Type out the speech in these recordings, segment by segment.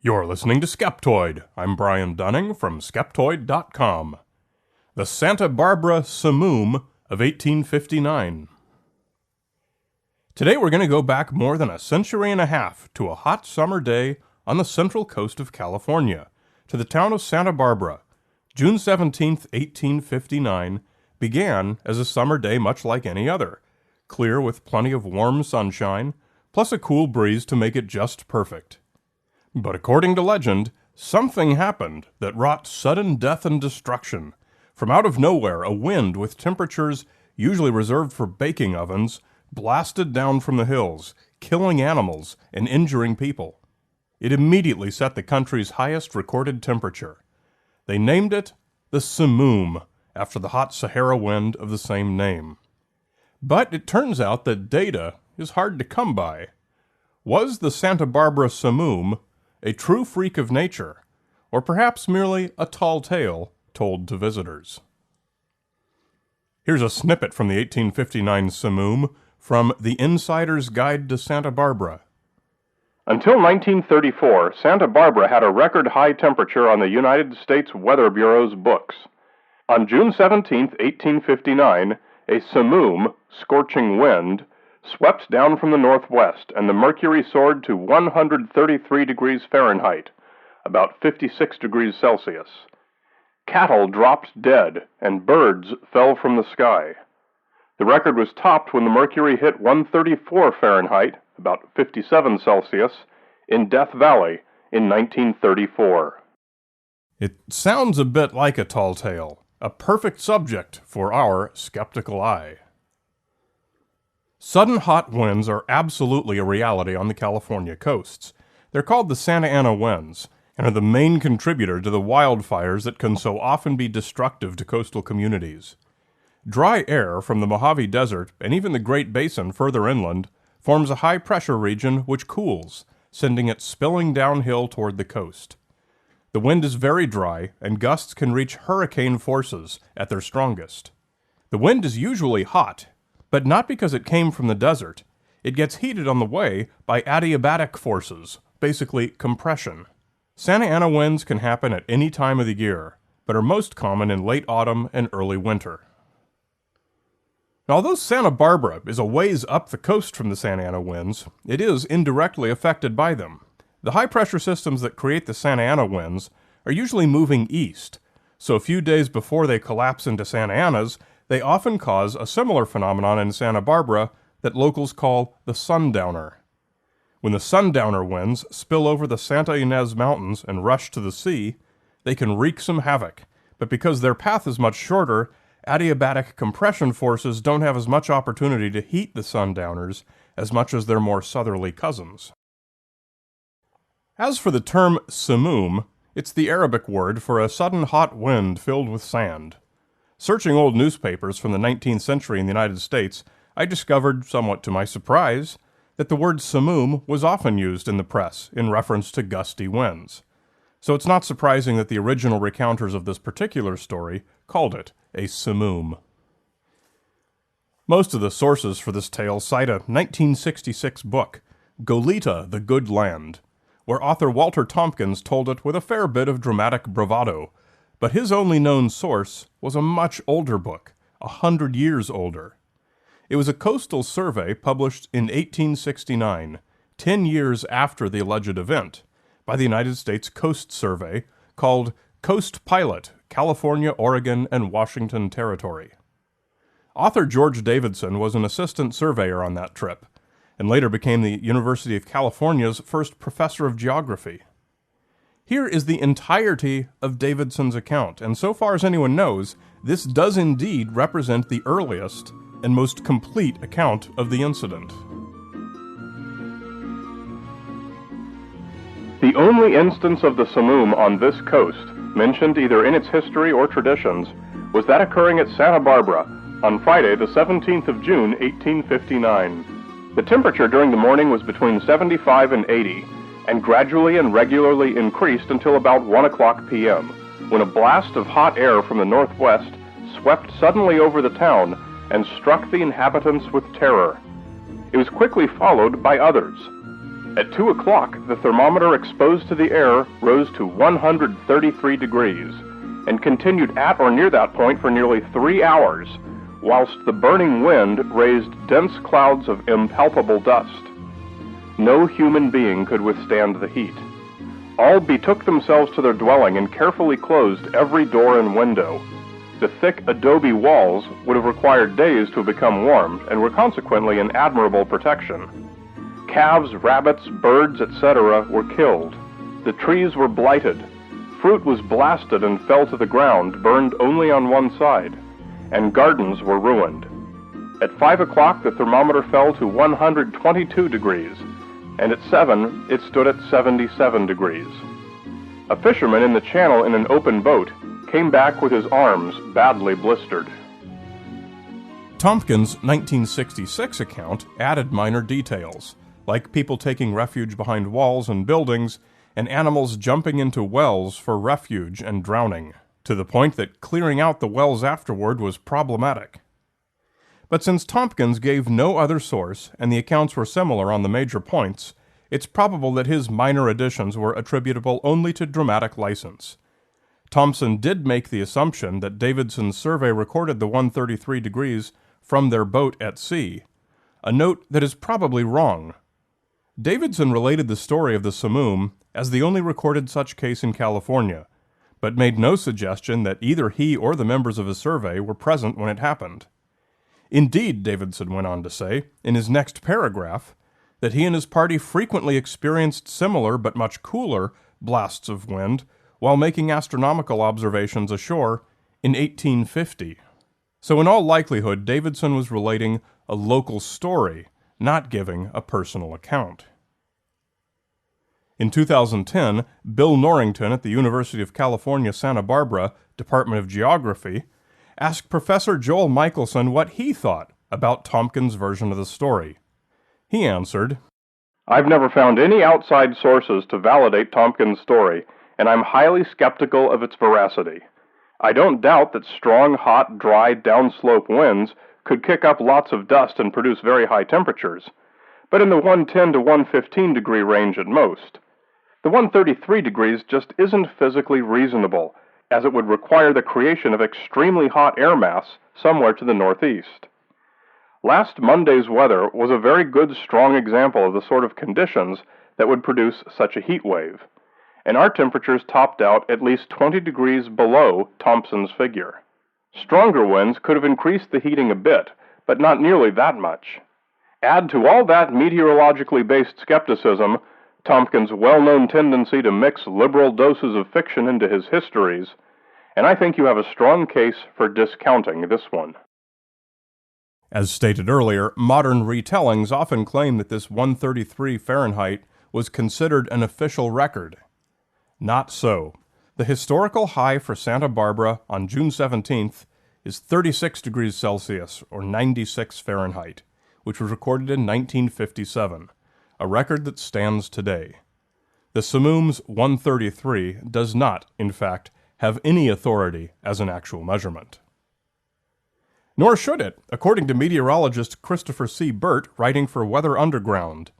You're listening to Skeptoid. I'm Brian Dunning from Skeptoid.com. The Santa Barbara Simoom of 1859. Today we're going to go back more than a century and a half to a hot summer day on the central coast of California, to the town of Santa Barbara. June 17, 1859, began as a summer day much like any other, clear with plenty of warm sunshine, plus a cool breeze to make it just perfect. But according to legend, something happened that wrought sudden death and destruction. From out of nowhere, a wind with temperatures usually reserved for baking ovens blasted down from the hills, killing animals and injuring people. It immediately set the country's highest recorded temperature. They named it the Simoom, after the hot Sahara wind of the same name. But it turns out that data is hard to come by. Was the Santa Barbara Simoom a true freak of nature, or perhaps merely a tall tale told to visitors? Here's a snippet from the 1859 Simoom from The Insider's Guide to Santa Barbara. Until 1934, Santa Barbara had a record high temperature on the United States Weather Bureau's books. On June 17, 1859, a Simoom, scorching wind, swept down from the northwest, and the mercury soared to 133 degrees Fahrenheit, about 56 degrees Celsius. Cattle dropped dead, and birds fell from the sky. The record was topped when the mercury hit 134 Fahrenheit, about 57 Celsius, in Death Valley in 1934. It sounds a bit like a tall tale, a perfect subject for our skeptical eye. Sudden hot winds are absolutely a reality on the California coasts. They're called the Santa Ana winds, and are the main contributor to the wildfires that can so often be destructive to coastal communities. Dry air from the Mojave Desert, and even the Great Basin further inland, forms a high-pressure region which cools, sending it spilling downhill toward the coast. The wind is very dry, and gusts can reach hurricane forces at their strongest. The wind is usually hot, but not because it came from the desert. It gets heated on the way by adiabatic forces, basically compression. Santa Ana winds can happen at any time of the year, but are most common in late autumn and early winter. Now, although Santa Barbara is a ways up the coast from the Santa Ana winds, it is indirectly affected by them. The high-pressure systems that create the Santa Ana winds are usually moving east, so a few days before they collapse into Santa Anas, they often cause a similar phenomenon in Santa Barbara that locals call the sundowner. When the sundowner winds spill over the Santa Ynez Mountains and rush to the sea, they can wreak some havoc, but because their path is much shorter, adiabatic compression forces don't have as much opportunity to heat the sundowners as much as their more southerly cousins. As for the term Simoom, it's the Arabic word for a sudden hot wind filled with sand. Searching old newspapers from the 19th century in the United States, I discovered, somewhat to my surprise, that the word Simoom was often used in the press in reference to gusty winds. So it's not surprising that the original recounters of this particular story called it a Simoom. Most of the sources for this tale cite a 1966 book, Goleta, the Good Land, where author Walter Tompkins told it with a fair bit of dramatic bravado, but his only known source was a much older book, 100 years older. It was a coastal survey published in 1869, 10 years after the alleged event, by the United States Coast Survey, called Coast Pilot, California, Oregon, and Washington Territory. Author George Davidson was an assistant surveyor on that trip, and later became the University of California's first professor of geography. Here is the entirety of Davidson's account, and so far as anyone knows, this does indeed represent the earliest and most complete account of the incident. The only instance of the Simoom on this coast, mentioned either in its history or traditions, was that occurring at Santa Barbara on Friday, the 17th of June, 1859. The temperature during the morning was between 75 and 80, and gradually and regularly increased until about 1 o'clock p.m., when a blast of hot air from the northwest swept suddenly over the town and struck the inhabitants with terror. It was quickly followed by others. At 2 o'clock, the thermometer exposed to the air rose to 133 degrees and continued at or near that point for nearly 3 hours, whilst the burning wind raised dense clouds of impalpable dust. No human being could withstand the heat. All betook themselves to their dwelling and carefully closed every door and window. The thick adobe walls would have required days to have become warmed and were consequently an admirable protection. Calves, rabbits, birds, etc. were killed. The trees were blighted. Fruit was blasted and fell to the ground, burned only on one side, and gardens were ruined. At 5 o'clock, the thermometer fell to 122 degrees, and at 7, it stood at 77 degrees. A fisherman in the channel in an open boat came back with his arms badly blistered. Tompkins' 1966 account added minor details, like people taking refuge behind walls and buildings, and animals jumping into wells for refuge and drowning, to the point that clearing out the wells afterward was problematic. But since Tompkins gave no other source, and the accounts were similar on the major points, it's probable that his minor additions were attributable only to dramatic license. Thompson did make the assumption that Davidson's survey recorded the 133 degrees from their boat at sea, a note that is probably wrong. Davidson related the story of the Simoom as the only recorded such case in California, but made no suggestion that either he or the members of his survey were present when it happened. Indeed, Davidson went on to say, in his next paragraph, that he and his party frequently experienced similar but much cooler blasts of wind while making astronomical observations ashore in 1850. So in all likelihood, Davidson was relating a local story, not giving a personal account. In 2010, Bill Norrington at the University of California, Santa Barbara, Department of Geography, asked Professor Joel Michelson what he thought about Tompkins' version of the story. He answered, "I've never found any outside sources to validate Tompkins' story, and I'm highly skeptical of its veracity. I don't doubt that strong, hot, dry, downslope winds could kick up lots of dust and produce very high temperatures, but in the 110 to 115 degree range at most. The 133 degrees just isn't physically reasonable, as it would require the creation of extremely hot air mass somewhere to the northeast. Last Monday's weather was a very good, strong example of the sort of conditions that would produce such a heat wave, and our temperatures topped out at least 20 degrees below Thompson's figure. Stronger winds could have increased the heating a bit, but not nearly that much. Add to all that meteorologically based skepticism Tompkins' well-known tendency to mix liberal doses of fiction into his histories, and I think you have a strong case for discounting this one." As stated earlier, modern retellings often claim that this 133 Fahrenheit was considered an official record. Not so. The historical high for Santa Barbara on June 17th is 36 degrees Celsius, or 96 Fahrenheit, which was recorded in 1957, a record that stands today. The Simoom's 133 does not, in fact, have any authority as an actual measurement. Nor should it, according to meteorologist Christopher C. Burt, writing for Weather Underground.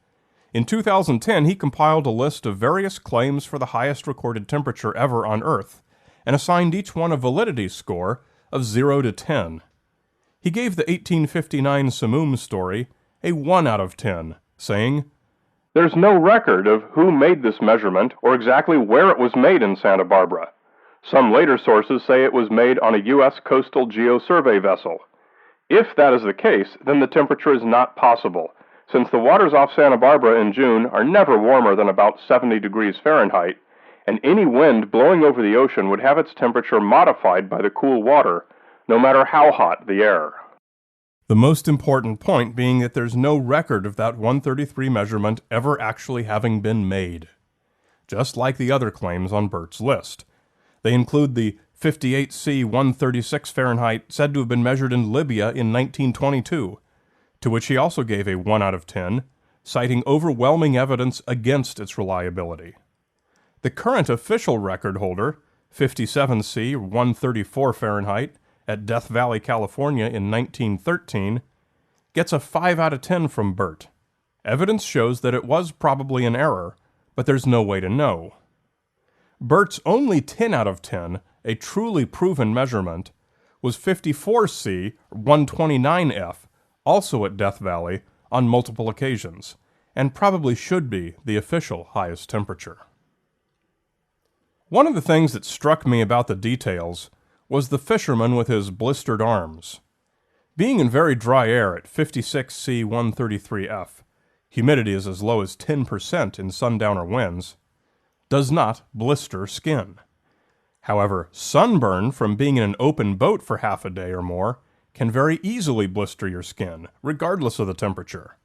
In 2010, he compiled a list of various claims for the highest recorded temperature ever on Earth, and assigned each one a validity score of 0 to 10. He gave the 1859 Simoom story a 1 out of 10, saying, "There's no record of who made this measurement or exactly where it was made in Santa Barbara. Some later sources say it was made on a U.S. coastal geosurvey vessel. If that is the case, then the temperature is not possible, since the waters off Santa Barbara in June are never warmer than about 70 degrees Fahrenheit, and any wind blowing over the ocean would have its temperature modified by the cool water, no matter how hot the air." The most important point being that there's no record of that 133 measurement ever actually having been made. Just like the other claims on Burt's list. They include the 58C 136 Fahrenheit said to have been measured in Libya in 1922, to which he also gave a 1 out of 10, citing overwhelming evidence against its reliability. The current official record holder, 57C 134 Fahrenheit, at Death Valley, California in 1913, gets a 5 out of 10 from Burt, Evidence shows that it was probably an error, but there's no way to know. Bert's only 10 out of 10, a truly proven measurement, was 54C 129F, also at Death Valley, on multiple occasions, and probably should be the official highest temperature. One of the things that struck me about the details was the fisherman with his blistered arms. Being in very dry air at 56C 133F, humidity is as low as 10% in sundowner winds, does not blister skin. However, sunburn from being in an open boat for half a day or more can very easily blister your skin, regardless of the temperature.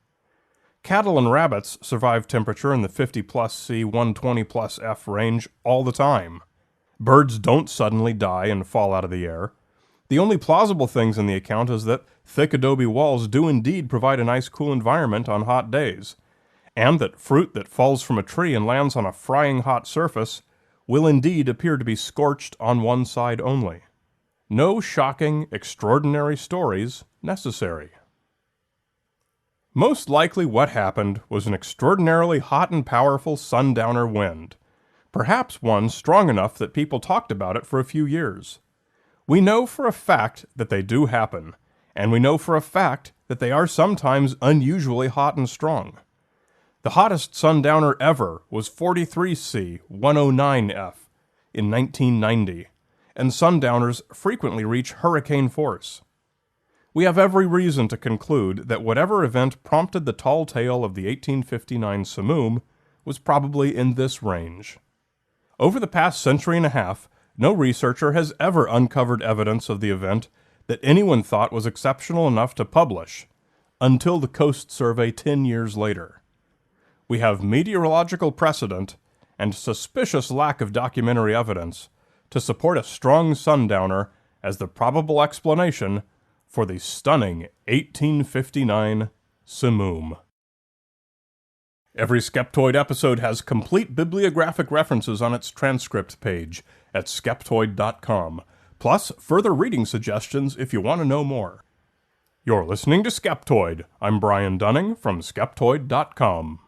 Cattle and rabbits survive temperature in the 50 plus C 120 plus F range all the time. Birds don't suddenly die and fall out of the air. The only plausible things in the account is that thick adobe walls do indeed provide a nice cool environment on hot days, and that fruit that falls from a tree and lands on a frying hot surface will indeed appear to be scorched on one side only. No shocking, extraordinary stories necessary. Most likely what happened was an extraordinarily hot and powerful sundowner wind, perhaps one strong enough that people talked about it for a few years. We know for a fact that they do happen, and we know for a fact that they are sometimes unusually hot and strong. The hottest sundowner ever was 43C 109F in 1990, and sundowners frequently reach hurricane force. We have every reason to conclude that whatever event prompted the tall tale of the 1859 Simoom was probably in this range. Over the past century and a half, no researcher has ever uncovered evidence of the event that anyone thought was exceptional enough to publish, until the Coast Survey 10 years later. We have meteorological precedent and suspicious lack of documentary evidence to support a strong sundowner as the probable explanation for the stunning 1859 Simoom. Every Skeptoid episode has complete bibliographic references on its transcript page at Skeptoid.com, plus further reading suggestions if you want to know more. You're listening to Skeptoid. I'm Brian Dunning from Skeptoid.com.